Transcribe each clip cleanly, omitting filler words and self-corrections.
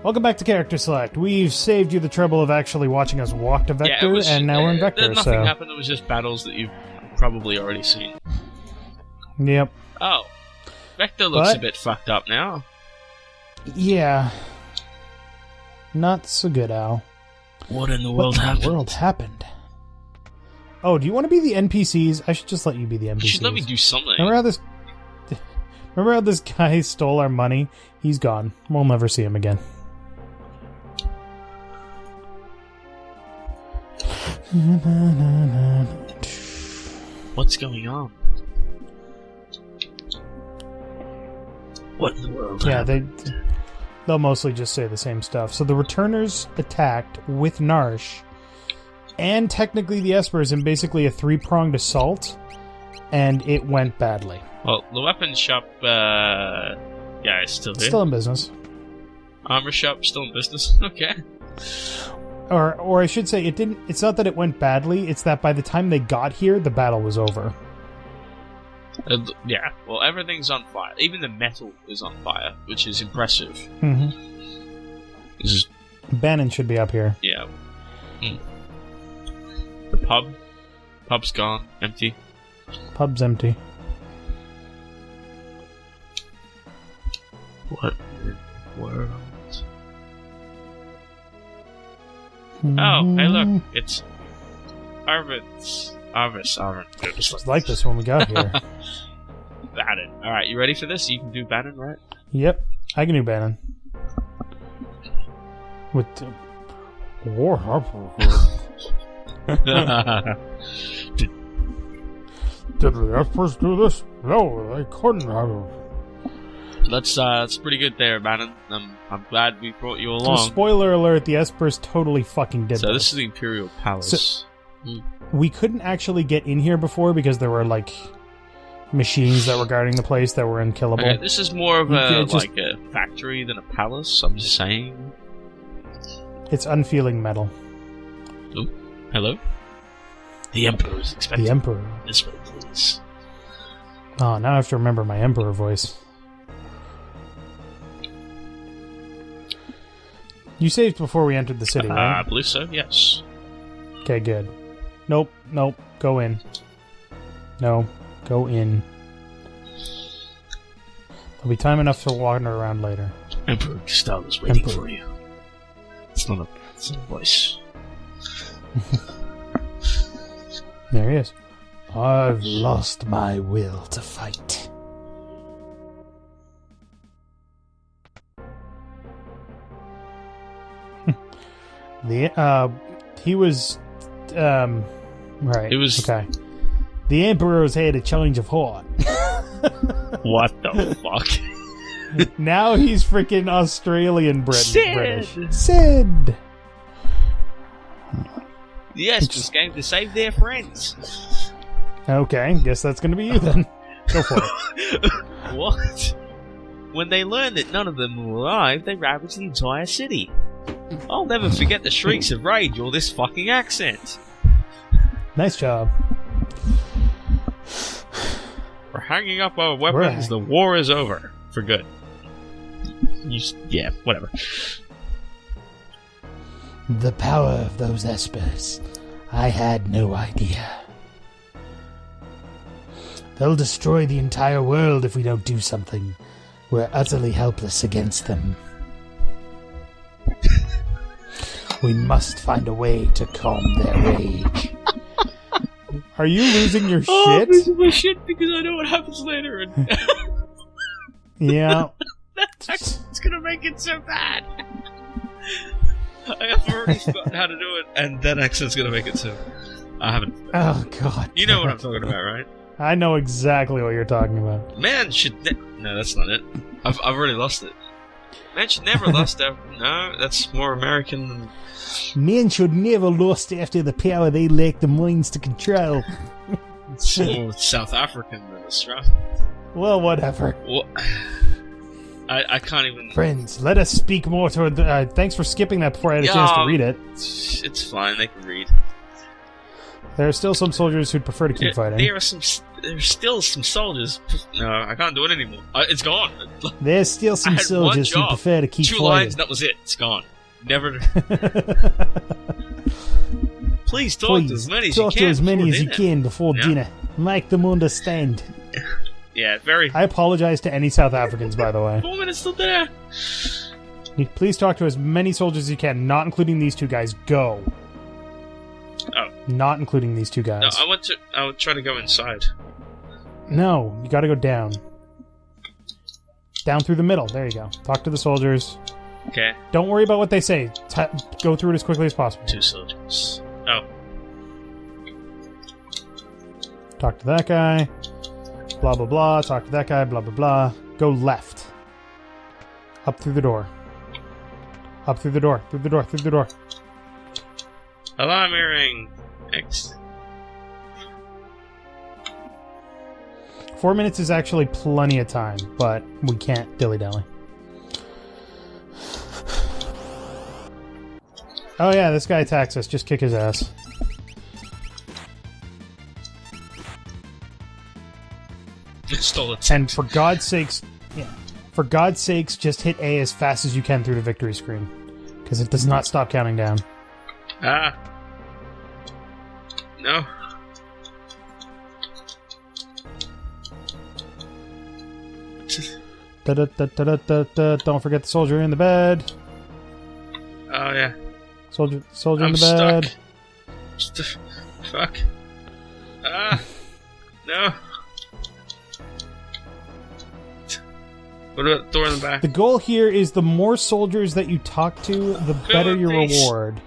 Welcome back to Character Select. We've saved you the trouble of actually watching us walk to Vector, and now we're in Vector, nothing happened. It was just battles that you've probably already seen. Yep. Oh. Vector looks a bit fucked up now. Yeah. Not so good, Al. What in the world happened? Oh, do you want to be the NPCs? I should just let you be the NPCs. You should let me do something. Remember how this guy stole our money? He's gone. We'll never see him again. What's going on? What in the world? Yeah, they'll mostly just say the same stuff. So the Returners attacked with Narsh, and technically the Espers in basically a three-pronged assault, and it went badly. Well, the weapon shop, it's still here. Still in business. Armor shop, still in business. Okay. Or I should say, it's not that it went badly, it's that by the time they got here, the battle was over. Yeah, well, everything's on fire. Even the metal is on fire, which is impressive. Mm-hmm. This Bannon should be up here. Yeah. The pub's gone, empty. Pub's empty. What in the world? Oh, hey look, it's Arvid. It's like this when we got here. Bannon. Alright, you ready for this? You can do Bannon, right? Yep, I can do Bannon. With the war. Did the Espers do this? No, they couldn't have. That's pretty good there, Bannon. I'm glad we brought you along. Spoiler alert, the Espers totally fucking did So this is the Imperial Palace. So, we couldn't actually get in here before because there were, like, machines that were guarding the place that were unkillable. Okay, this is more of a factory than a palace, I'm just saying. It's unfeeling metal. Oh, hello? The Emperor is expecting. The Emperor. This way, please. Oh, now I have to remember my Emperor voice. You saved before we entered the city, right? I believe so, yes. Okay, good. Nope, go in. No, go in. There'll be time enough to wander around later. Emperor Gustav is waiting for you. It's not a voice. There he is. I've lost my will to fight. He was, right. It was... Okay. The Emperor's had a change of heart. What the fuck? Now he's freaking Australian British. Sid! Yes, just came to save their friends. Okay, guess that's gonna be you then. Go for it. What? When they learned that none of them were alive, they ravaged the entire city. I'll never forget the shrieks of rage or this fucking accent. Nice job. We're hanging up our weapons. The war is over. For good. Yeah, whatever. The power of those Espers. I had no idea. They'll destroy the entire world if we don't do something. We're utterly helpless against them. We must find a way to calm their rage. Are you losing your shit? I'm losing my shit because I know what happens later. And yeah. It's gonna make it so bad. I have already forgotten how to do it, and that accent's gonna make it so... I haven't... Oh, God. You know what I'm talking about, right? I know exactly what you're talking about. Man should... No, that's not it. I've already lost it. Man should never lost after... No, that's more American than... Men should never lost after the power they lack the minds to control. It's more South African than Australian. Well, whatever. Well, I can't even... Friends, let us speak more toward the... thanks for skipping that before I had a chance to read it. It's fine, they can read. There are still some soldiers who'd prefer to keep fighting. There are some... There's still some soldiers. No, I can't do it anymore. It's gone. There's still I some had one soldiers who job. prefer to keep 2 fighting. lines, that was it. It's gone. Never. Please talk to as many as you talk can. to as many before as you dinner. can before Yeah. dinner. Make them understand. Yeah, very. I apologize to any South Africans, by the way. 4 minutes till dinner. Please talk to as many soldiers as you can, not including these two guys. Go. Oh. Not including these two guys. No, I would try to go inside. No, you gotta go down. Down through the middle. There you go. Talk to the soldiers. Okay. Don't worry about what they say. Go through it as quickly as possible. 2 soldiers. Oh. Talk to that guy. Blah, blah, blah. Talk to that guy. Blah, blah, blah. Go left. Up through the door. Up through the door. Through the door. Through the door. Alarm earring. X. 4 minutes is actually plenty of time, but we can't dilly-dally. Oh yeah, this guy attacks us. Just kick his ass. Stole it. And for God's sakes, just hit A as fast as you can through the victory screen. Because it does not stop counting down. Ah. No. Da-da-da-da-da-da. Don't forget the soldier in the bed. Oh yeah. Soldier I'm in the bed. Fuck. Ah. No. What about the door in the back? The goal here is the more soldiers that you talk to, the better your reward.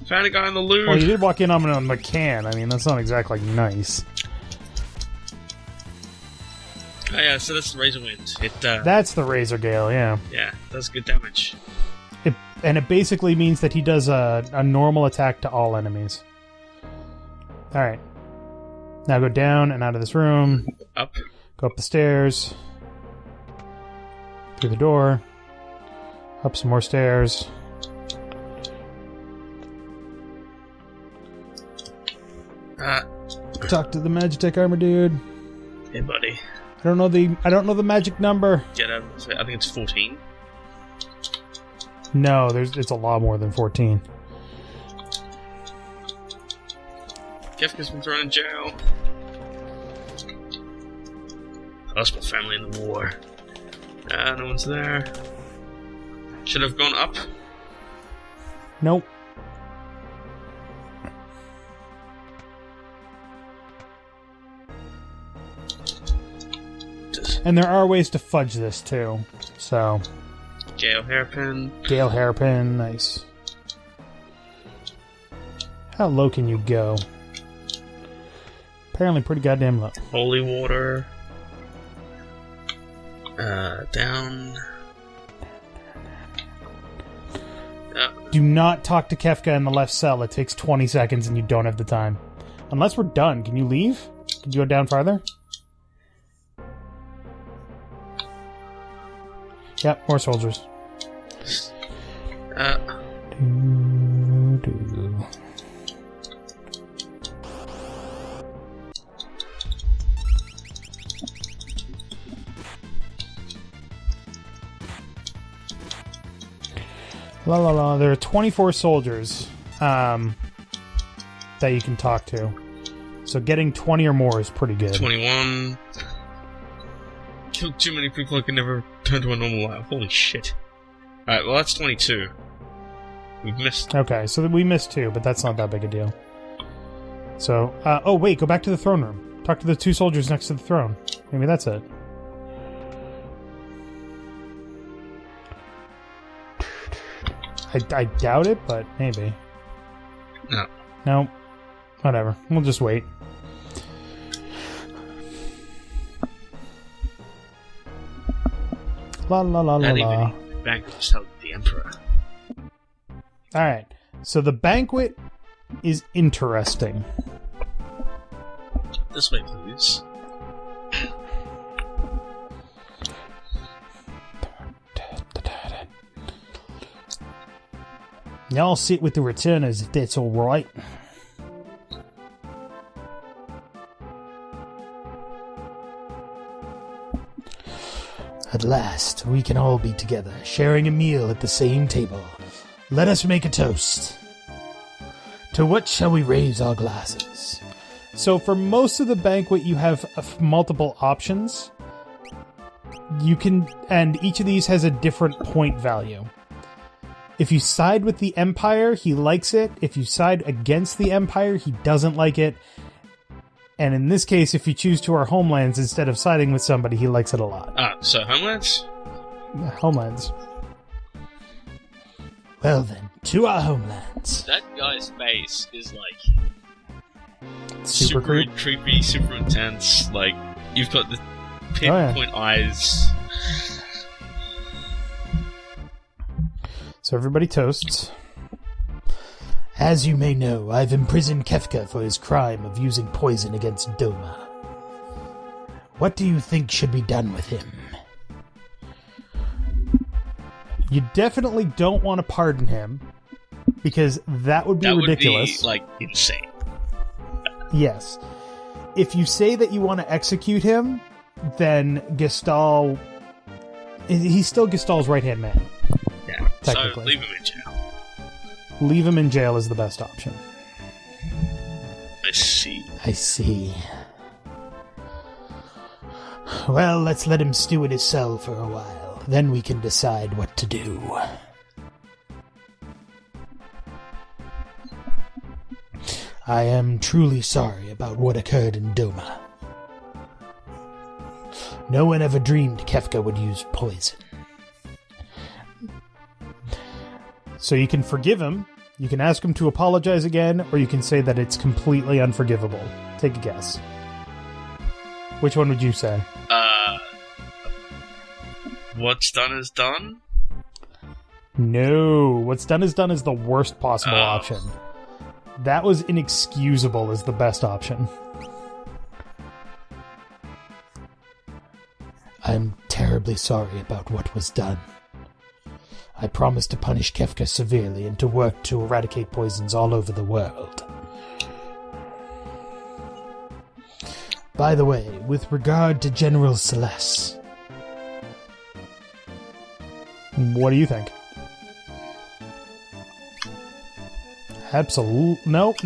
Found a guy in the loo. Well, you did walk in on a McCann. I mean, that's not exactly nice. Oh yeah, so that's the Razor Wind. That's the Razor Gale, yeah. Yeah, does good damage. It basically means that he does a normal attack to all enemies. Alright. Now go down and out of this room. Up. Go up the stairs. Through the door. Up some more stairs. Talk to the Magitech armor dude. Hey buddy. I don't know the magic number. Get out of it. I think it's 14. No, it's a lot more than 14. Kefka's been thrown in jail. Lost my family in the war. No one's there. Should have gone up. Nope. And there are ways to fudge this too. So. Gale hairpin. Gale hairpin, nice. How low can you go? Apparently pretty goddamn low. Holy water. Down. Do not talk to Kefka in the left cell. It takes 20 seconds and you don't have the time. Unless we're done. Can you leave? Can you go down farther? Yep, more soldiers. La la la. There are 24 soldiers that you can talk to. So getting 20 or more is pretty good. 21. Killed too many people I could never turn to a normal life. Holy shit. Alright, well that's 22. We've missed. Okay, so we missed 2, but that's not that big a deal. So, oh wait, go back to the throne room. Talk to the 2 soldiers next to the throne. Maybe that's it. I doubt it, but maybe. No. No. Whatever. We'll just wait. La la la la la. Banquet just held the Emperor. Alright. So the banquet is interesting. This way, please. Y'all sit with the returners if that's alright. At last, we can all be together, sharing a meal at the same table. Let us make a toast. To what shall we raise our glasses? So for most of the banquet, you have multiple options. You can, and each of these has a different point value. If you side with the Empire, he likes it. If you side against the Empire, he doesn't like it. And in this case, if you choose to our homelands instead of siding with somebody, he likes it a lot. So homelands? Homelands. Well then, to our homelands. That guy's face is like super creepy, super intense. Like, you've got the pinpoint eyes. So everybody toasts. As you may know, I've imprisoned Kefka for his crime of using poison against Doma. What do you think should be done with him? You definitely don't want to pardon him, because that would be ridiculous. That would be, insane. Yes. If you say that you want to execute him, then Gestal... He's still Gestal's right-hand man. Yeah, technically. So leave him in jail. Leave him in jail is the best option. I see. Well, let's let him stew in his cell for a while. Then we can decide what to do. I am truly sorry about what occurred in Doma. No one ever dreamed Kefka would use poison. So you can forgive him, you can ask him to apologize again, or you can say that it's completely unforgivable. Take a guess. Which one would you say? What's done is done? No, what's done is done is the worst possible option. That was inexcusable is the best option. I'm terribly sorry about what was done. I promise to punish Kefka severely and to work to eradicate poisons all over the world. By the way, with regard to General Celeste, what do you think? Nope.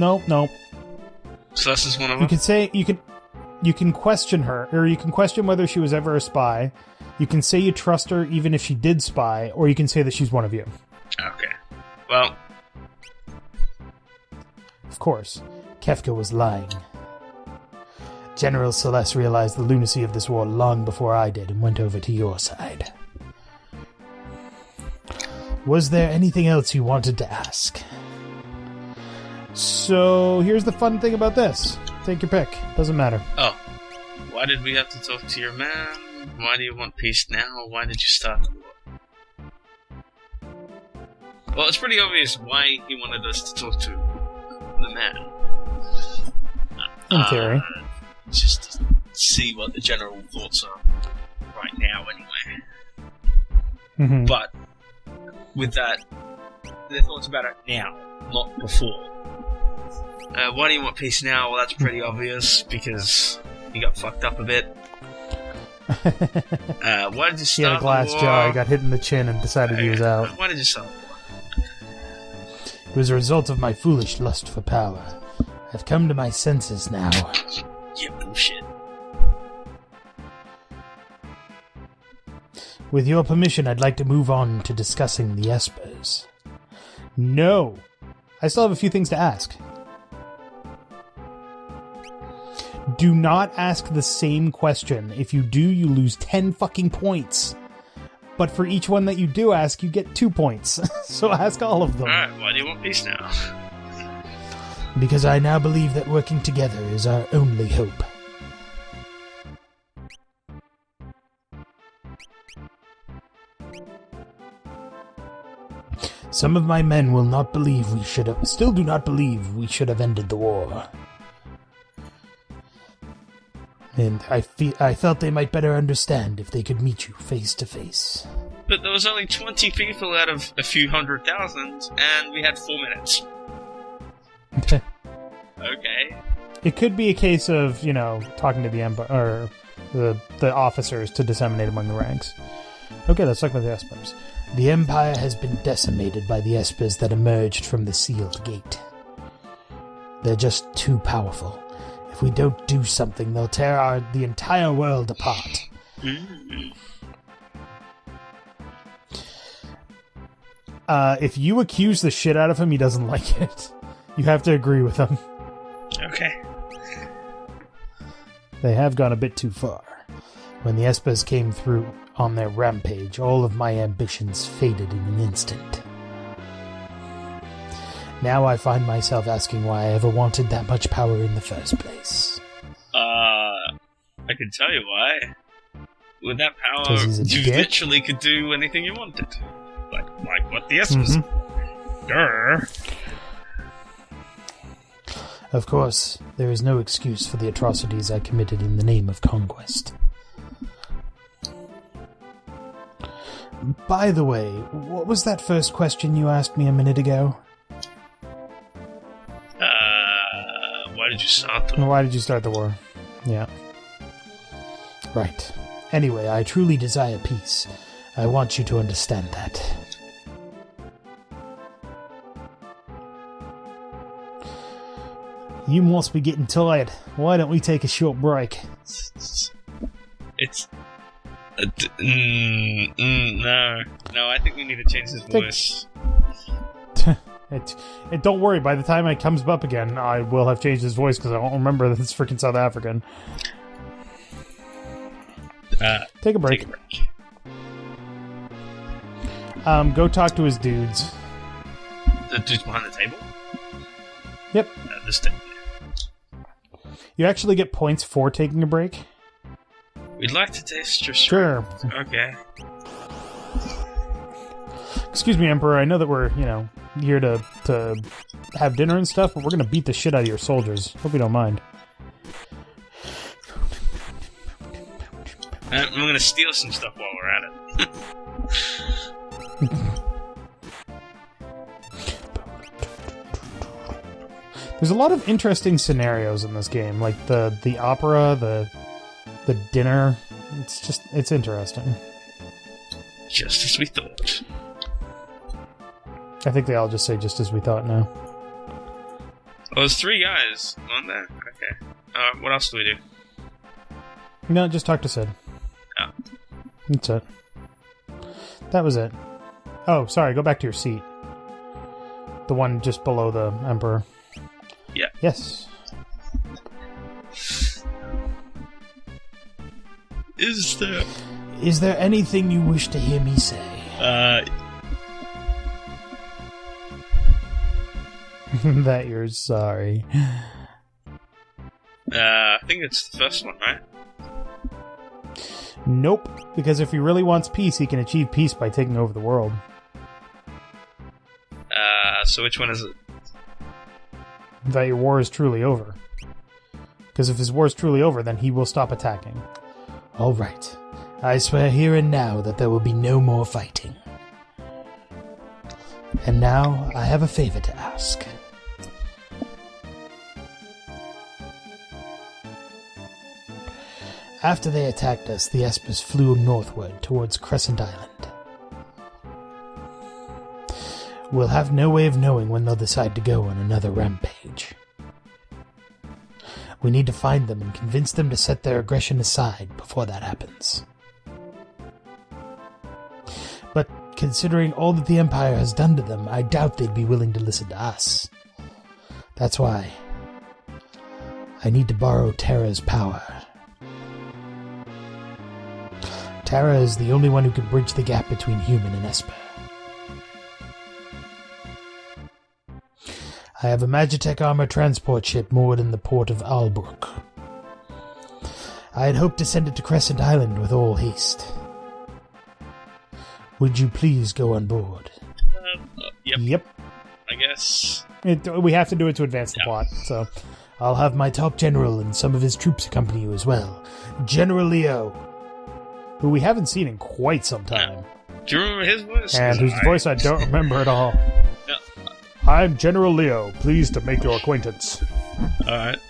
Celeste is one of them? You could say, you can question her, or you can question whether she was ever a spy. You can say you trust her even if she did spy, or you can say that she's one of you. Okay. Well... Of course, Kefka was lying. General Celeste realized the lunacy of this war long before I did and went over to your side. Was there anything else you wanted to ask? So, here's the fun thing about this. Take your pick. Doesn't matter. Oh. Why did we have to talk to your man? Why do you want peace now? Why did you start the war? Well, it's pretty obvious why he wanted us to talk to the man. In theory. Just to see what the general thoughts are right now, anyway. Mm-hmm. But, with that, their thoughts about it now, not before. Why do you want peace now? Well, that's pretty obvious, because he got fucked up a bit. Why did you start He had a glass the war? jar, he got hit in the chin and decided he was out. Why did you start the war? It was a result of my foolish lust for power. I've come to my senses now. Yeah, bullshit. With your permission, I'd like to move on to discussing the Espers. No! I still have a few things to ask. Do not ask the same question. If you do, you lose 10 fucking points. But for each one that you do ask, you get 2 points. So ask all of them. Alright, why do you want peace now? Because I now believe that working together is our only hope. Some of my men will not believe still do not believe we should have ended the war. And I felt they might better understand if they could meet you face to face. But there was only 20 people out of a few 100,000, and we had 4 minutes. Okay. It could be a case of, talking to the Empire, or the officers to disseminate among the ranks. Okay, let's talk about the Espers. The Empire has been decimated by the Espers that emerged from the sealed gate. They're just too powerful. If we don't do something, they'll tear the entire world apart. If you accuse the shit out of him, he doesn't like it. You have to agree with him. Okay. They have gone a bit too far. When the Espers came through on their rampage, all of my ambitions faded in an instant. Now I find myself asking why I ever wanted that much power in the first place. I can tell you why. With that power, 'Cause he's a you dick? literally could do anything you wanted. Like what the Espers. Grr. Of course, there is no excuse for the atrocities I committed in the name of conquest. By the way, what was that first question you asked me a minute ago? Why did you start them? Why did you start the war? Yeah. Right. Anyway, I truly desire peace. I want you to understand that. You must be getting tired. Why don't we take a short break? It's... No, I think we need to change his voice. Don't worry, by the time it comes up again, I will have changed his voice because I don't remember that it's freaking South African. Take a break. Take a break. Go talk to his dudes. The dude's behind the table? Yep. This table. You actually get points for taking a break. We'd like to taste your Sure. Okay. Excuse me, Emperor. I know that we're, here to have dinner and stuff, but we're gonna beat the shit out of your soldiers. Hope you don't mind. I'm gonna steal some stuff while we're at it. There's a lot of interesting scenarios in this game, like the opera, the dinner. It's interesting. Just as we thought. I think they all just say just as we thought now. Oh, there's 3 guys on there. Okay. What else do we do? No, just talk to Sid. Oh. That's it. That was it. Oh, sorry, go back to your seat. The one just below the Emperor. Yeah. Yes. Is there anything you wish to hear me say? That you're sorry. I think it's the first one, right? Nope, because if he really wants peace, he can achieve peace by taking over the world. So which one is it? That your war is truly over. Because if his war is truly over, then he will stop attacking. All right. I swear here and now that there will be no more fighting. And now I have a favor to ask. After they attacked us, the Espers flew northward towards Crescent Island. We'll have no way of knowing when they'll decide to go on another rampage. We need to find them and convince them to set their aggression aside before that happens. But considering all that the Empire has done to them, I doubt they'd be willing to listen to us. That's why I need to borrow Terra's power. Terra is the only one who can bridge the gap between human and Esper. I have a Magitech armor transport ship moored in the port of Albrook. I had hoped to send it to Crescent Island with all haste. Would you please go on board? Yep. I guess. We have to do it to advance the plot, so... I'll have my top general and some of his troops accompany you as well. General Leo. Who we haven't seen in quite some time. Do you remember his voice? And whose voice I don't remember at all. I'm General Leo, pleased to make your acquaintance. Alright.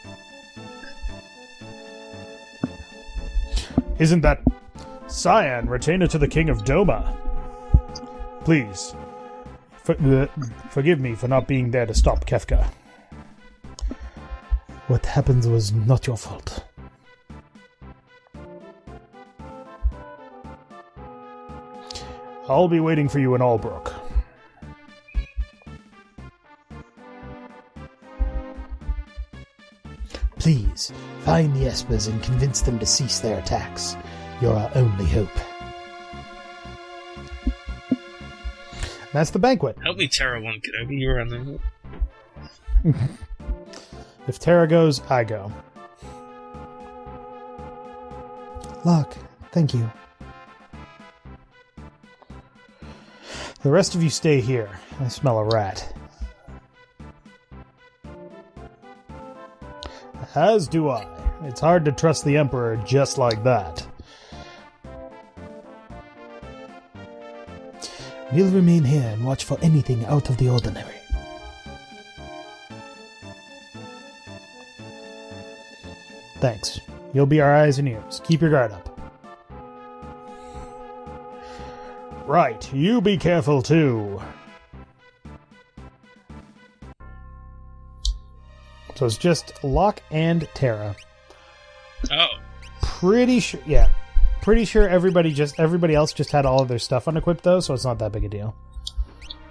Isn't that... Cyan, retainer to the King of Doma. Please, forgive me for not being there to stop Kefka. What happened was not your fault. I'll be waiting for you in Albrook. Please, find the Espers and convince them to cease their attacks. You're our only hope. That's the banquet. Help me, Terra 1 Kenobi. You're on the... If Terra goes, I go. Locke, thank you. The rest of you stay here. I smell a rat. As do I. It's hard to trust the Emperor just like that. We'll remain here and watch for anything out of the ordinary. Thanks. You'll be our eyes and ears. Keep your guard up. Right, you be careful too. So it's just Locke and Terra. Oh. Pretty sure, yeah. Pretty sure everybody else just had all of their stuff unequipped though, so it's not that big a deal.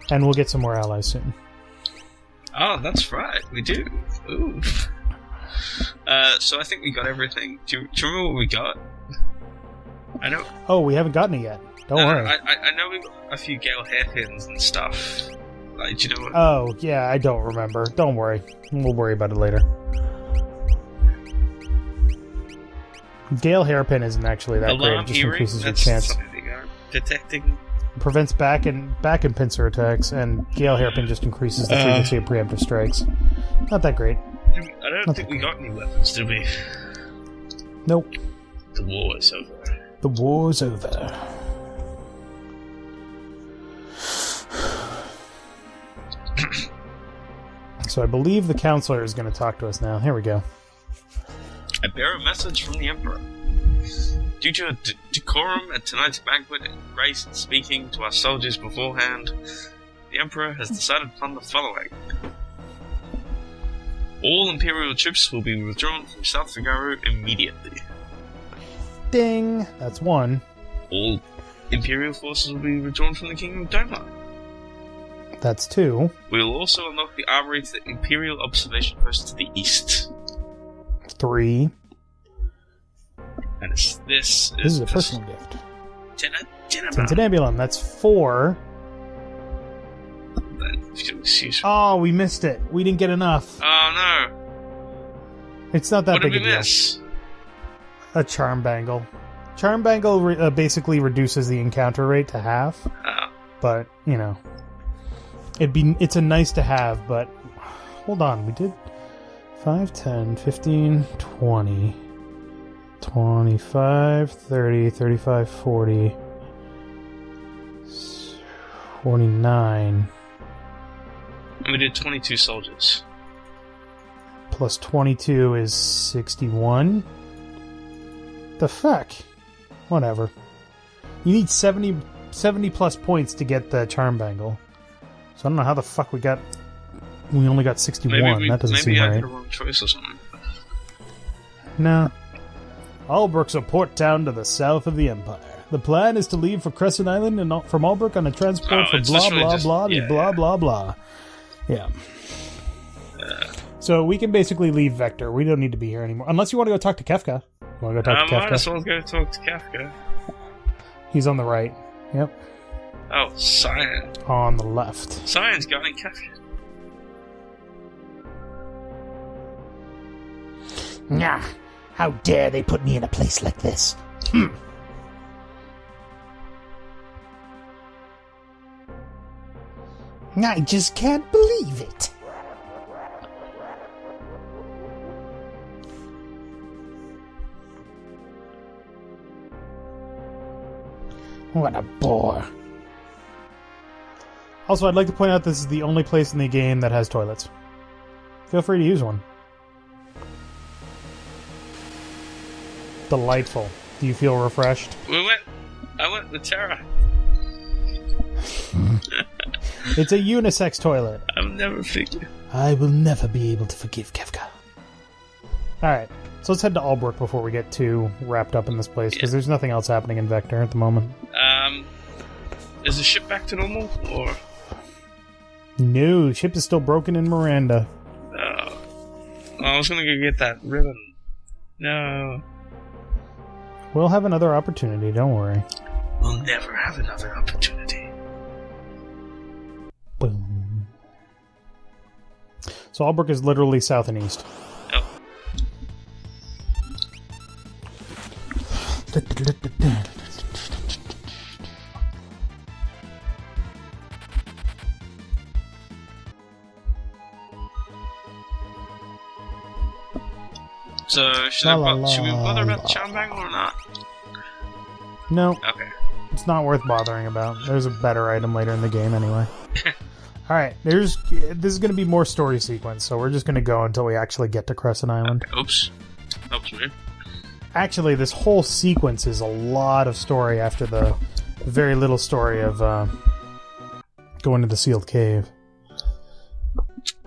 And we'll get some more allies soon. Oh, that's right. We do. Ooh. So I think we got everything. Do you remember what we got? I know. Oh, we haven't gotten it yet. Don't worry. I know we got a few Gale hairpins and stuff. Like, do you know what? Oh, yeah, I don't remember. Don't worry. We'll worry about it later. Gale hairpin isn't actually that great. It just increases your chance. Detecting. Prevents back and pincer attacks, and Gale hairpin just increases the frequency of preemptive strikes. Not that great. I don't think we got any weapons, did we? Nope. The war is over. The war's over. So I believe the counselor is going to talk to us now. Here we go. I bear a message from the Emperor. Due to a decorum at tonight's banquet and grace in speaking to our soldiers beforehand, the Emperor has decided upon the following. All Imperial troops will be withdrawn from South Figaro immediately. Ding! That's one. All Imperial forces will be withdrawn from the Kingdom of Doma. That's two. We will also unlock the armory to the Imperial observation post to the east. Three. And this is a personal gift. Tintinabulum. That's four. Oh, we missed it. We didn't get enough. Oh no. It's not that big a deal. What did we miss? A charm bangle. Charm bangle basically reduces the encounter rate to half. Oh. But, you know. It's a nice to have, but hold on, we did 5, 10, 15, 20, 25, 30, 35, 40, 49. And we did 22 soldiers. Plus 22 is 61. The fuck? Whatever. You need 70 plus points to get the charm bangle. So I don't know how the fuck we only got 61. That doesn't seem right. Maybe I made the wrong choice or something. No. Albrook's a port town to the south of the Empire. The plan is to leave for Crescent Island and from Albrook on a transport for blah blah blah blah blah blah. Yeah. So we can basically leave Vector. We don't need to be here anymore. Unless you want to go talk to Kefka. You want to go talk to Kefka? I might as well go talk to Kefka. He's on the right. Yep. Oh, Cyan. On the left. Cyan's guarding Kefka. Nah. How dare they put me in a place like this? I just can't believe it. What a bore. Also, I'd like to point out this is the only place in the game that has toilets. Feel free to use one. Delightful. Do you feel refreshed? I went with Terra. It's a unisex toilet. I'll never figure. I will never be able to forgive Kefka. Alright, so let's head to Albrook before we get too wrapped up in this place, because there's nothing else happening in Vector at the moment. Is the ship back to normal, or...? No, the ship is still broken in Miranda. I was gonna go get that ribbon. No. We'll have another opportunity, don't worry. We'll never have another opportunity. Boom. So Albrook is literally south and east. Oh. So, should we bother about the Chambang or not? No, Okay. it's not worth bothering about. There's a better item later in the game anyway. Alright, this is going to be more story sequence, so we're just going to go until we actually get to Crescent Island. Oops, man. Actually, this whole sequence is a lot of story after the very little story of going to the sealed cave.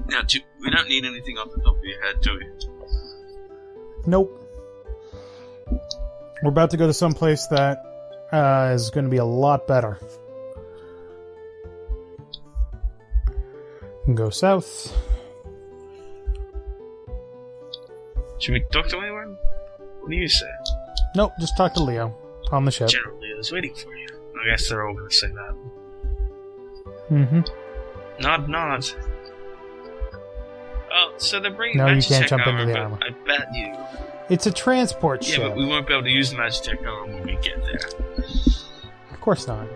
Now, we don't need anything off the top of your head, do we? Nope. We're about to go to some place that is going to be a lot better. Go south. Should we talk to anyone? What do you say? Nope, just talk to Leo on the ship. General Leo's waiting for you. I guess they're all going to say that. Mm-hmm. Nod. Oh, so they're bringing No, you Magitech can't jump into armor, the but armor. I bet you... It's a transport Yeah, ship. but we won't be able to use the Magitech armor when we get there. Of course not.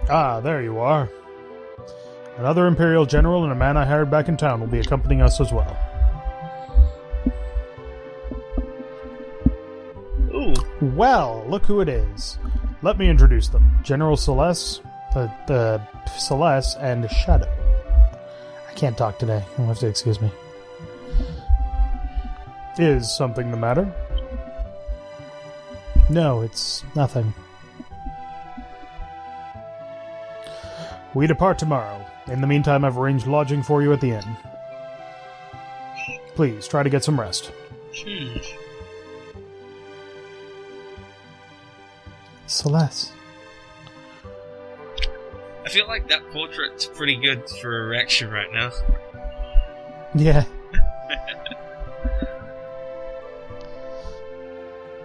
Ah, there you are. Another Imperial General and a man I hired back in town will be accompanying us as well. Ooh. Well, look who it is. Let me introduce them. General Celeste, Celeste, and Shadow. I can't talk today. You'll have to excuse me. Is something the matter? No, it's nothing. We depart tomorrow. In the meantime, I've arranged lodging for you at the inn. Please, try to get some rest. Celeste. I feel like that portrait's pretty good for erection right now. Yeah.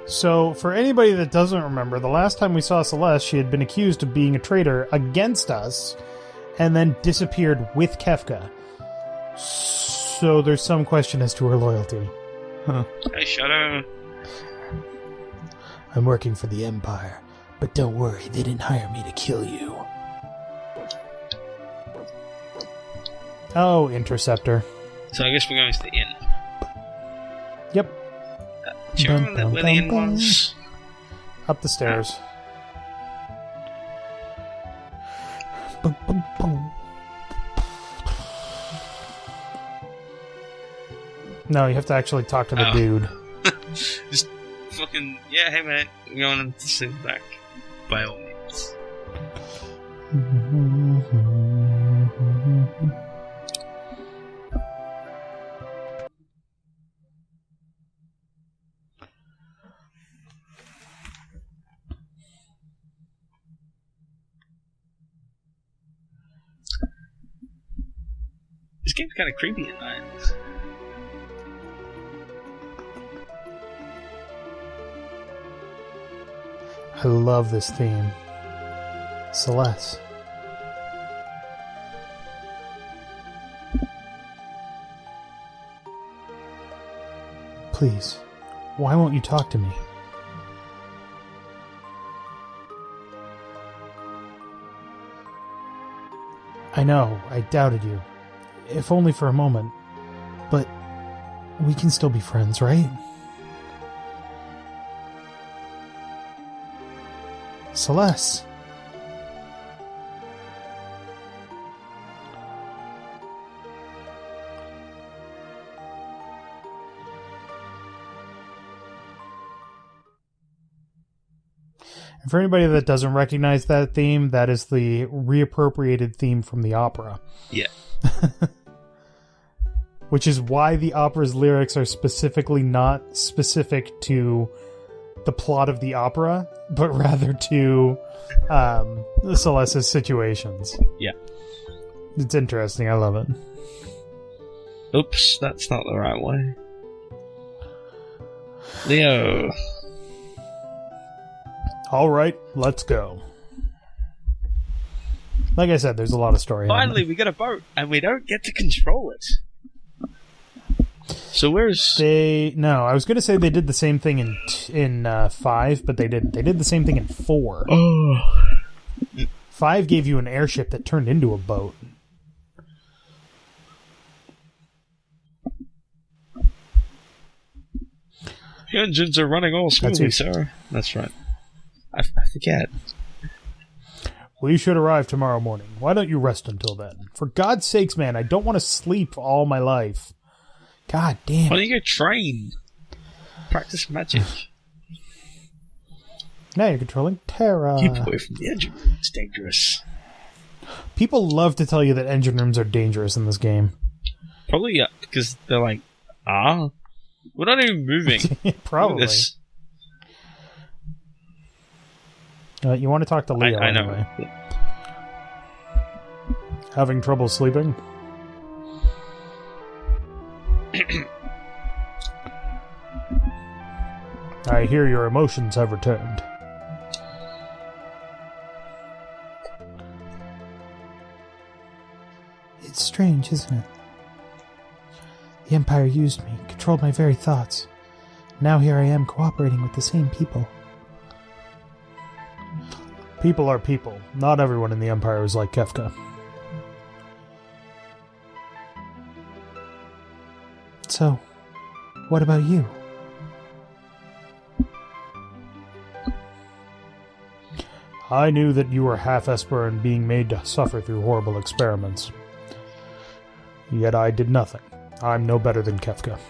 So, for anybody that doesn't remember, the last time we saw Celeste, she had been accused of being a traitor against us, and then disappeared with Kefka. So there's some question as to her loyalty. Huh. Hey, Shadow. I'm working for the Empire, but don't worry, they didn't hire me to kill you. Oh, Interceptor. So I guess we're going to the inn. Yep. Do you remember where the inn was? Up the stairs. Boom, boom, boom. No, you have to actually talk to the dude. Just fucking, yeah, hey man, we're going to sit back. By all means. This game's kind of creepy at night. I love this theme. Celeste. Please, why won't you talk to me? I know, I doubted you. If only for a moment. But we can still be friends, right? Celeste. For anybody that doesn't recognize that theme, that is the reappropriated theme from the opera. Yeah. Which is why the opera's lyrics are specifically not specific to the plot of the opera, but rather to Celeste's situations. Yeah. It's interesting. I love it. Oops, that's not the right way. Leo. All right, let's go. Like I said, there's a lot of story. Finally, we get a boat, and we don't get to control it. So where's... No, I was going to say they did the same thing in 5, but they didn't. They did the same thing in 4. Oh. 5 gave you an airship that turned into a boat. The engines are running all smoothly, sir. That's right. I forget. We should arrive tomorrow morning. Why don't you rest until then? For God's sakes, man, I don't want to sleep all my life. God damn. Why don't you go train? Practice magic. Now you're controlling Terra. Keep away from the engine room. It's dangerous. People love to tell you that engine rooms are dangerous in this game. Probably because they're like, we're not even moving. Probably. You want to talk to Leo I know. anyway. Having trouble sleeping? I hear your emotions have returned. It's strange, isn't it? The Empire used me, controlled my very thoughts. Now here I am cooperating with the same people. People are people. Not everyone in the Empire is like Kefka. So, what about you? I knew that you were half Esper and being made to suffer through horrible experiments. Yet I did nothing. I'm no better than Kefka.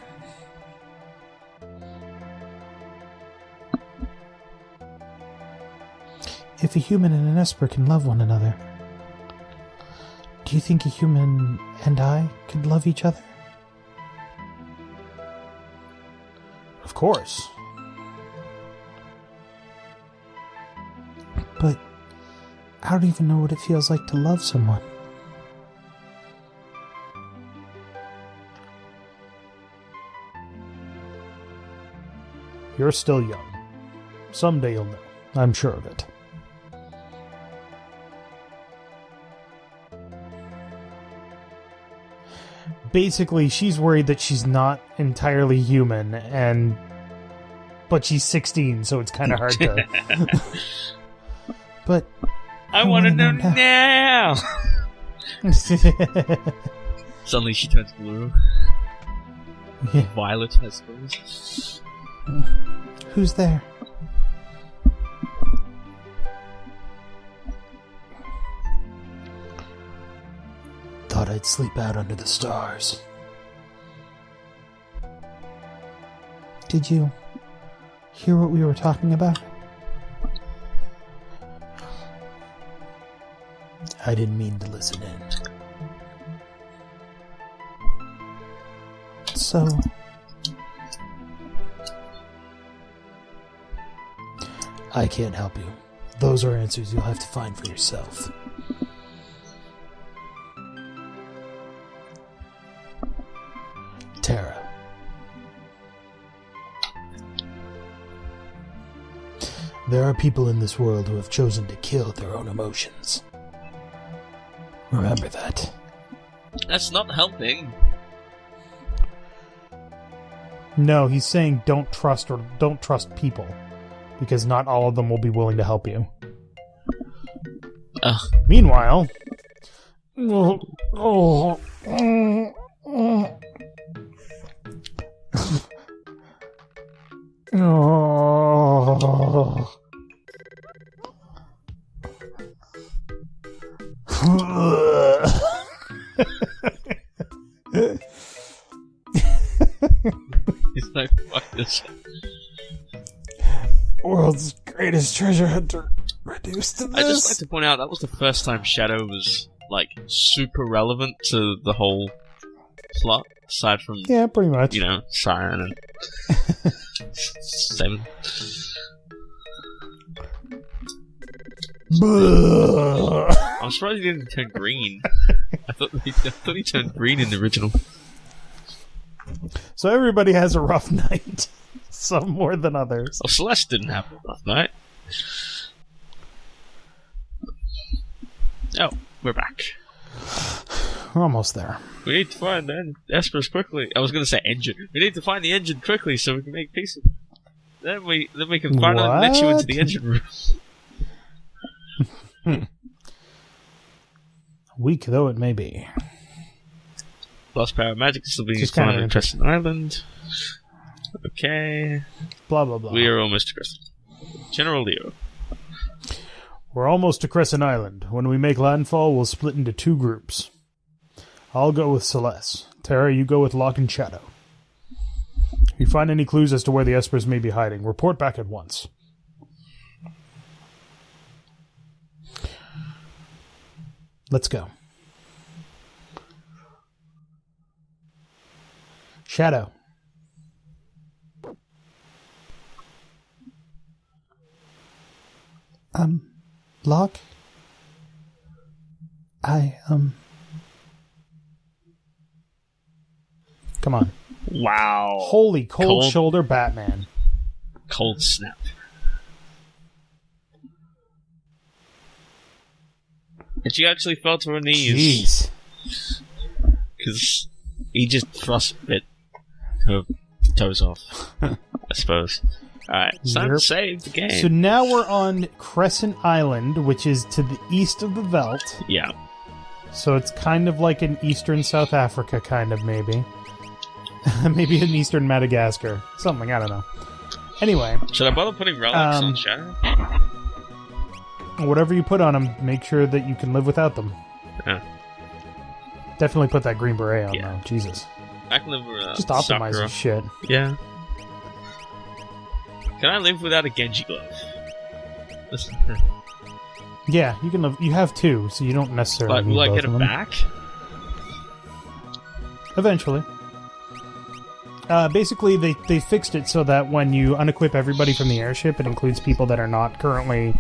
If a human and an Esper can love one another, do you think a human and I could love each other? Of course. But I don't even know what it feels like to love someone. You're still young. Someday you'll know. I'm sure of it. Basically, she's worried that she's not entirely human, but she's 16, so it's kind of hard to... But I want to know now! Suddenly she turns blue. Yeah. Violet, I suppose. Who's there? Thought I'd sleep out under the stars. Did you hear what we were talking about? I didn't mean to listen in. So, I can't help you. Those are answers you'll have to find for yourself. Terra. There are people in this world who have chosen to kill their own emotions. Remember that. That's not helping. No, he's saying don't trust people. Because not all of them will be willing to help you. Meanwhile... He's like, fuck this. World's greatest greatest treasure hunter reduced to this. I'd just like to point out that was the first time Shadow was, like, super relevant to the whole plot, aside from, yeah, pretty much. you know, Siren and Sabin. I'm surprised he didn't turn green. I thought he turned green in the original. So everybody has a rough night. Some more than others. Oh, Celeste didn't have a rough night. Oh, we're back. We're almost there. We need to find the Esper's quickly. I was going to say engine. We need to find the engine quickly so we can make peace. Then we can finally let you into the engine room. Weak though it may be. Lost power magic is still being Just found kinda on Crescent Island. Okay. Blah blah blah. We are almost to Crescent. General Leo. We're almost to Crescent Island. When we make landfall, we'll split into 2 groups. I'll go with Celeste. Tara, you go with Locke and Shadow. If you find any clues as to where the Espers may be hiding, report back at once. Let's go. Shadow. Locke? Come on. Wow. Holy cold shoulder Batman. Cold snap. And she actually fell to her knees. Jeez. Because he just frostbit her toes off, I suppose. Alright, it's time to save the game. So now we're on Crescent Island, which is to the east of the Veldt. Yeah. So it's kind of like an eastern South Africa, kind of, maybe. Maybe an eastern Madagascar. Something, I don't know. Anyway. Should I bother putting relics on Shadow? Whatever you put on them, make sure that you can live without them. Yeah. Definitely put that green beret on, though. Jesus. I can live without Just optimize this shit. Yeah. Can I live without a Genji glove? Listen. Yeah, you can live. You have 2, so you don't necessarily need will I both get of it them. back? Eventually. Basically, they fixed it so that when you unequip everybody from the airship, it includes people that are not currently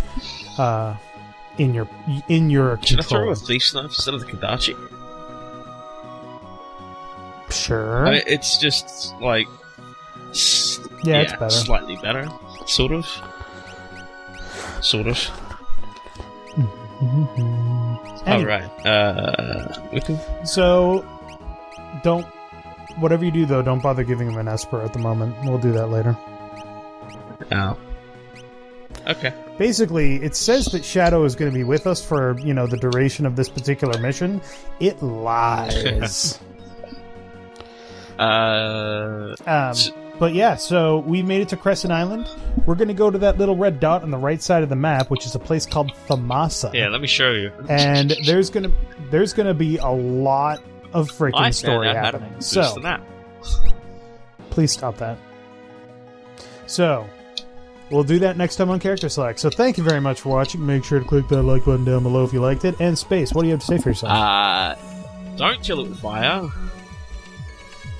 in your control. Should I throw a thief stuff instead of the Kodachi? Sure. It's just like it's better. Slightly better, sort of. Anyway. Alright, we can... So, don't... Whatever you do, though, don't bother giving him an Esper at the moment. We'll do that later. Oh. Okay. Basically, it says that Shadow is going to be with us for, the duration of this particular mission. It lies. But yeah, so we made it to Crescent Island. We're going to go to that little red dot on the right side of the map, which is a place called Thamasa. Yeah, let me show you. And there's gonna be a lot of freaking story happening. So please stop that. So we'll do that next time on Character Select. So thank you very much for watching. Make sure to click that like button down below if you liked it. And Space, what do you have to say for yourself? Don't kill it with fire.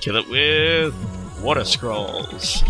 Kill it with water scrolls.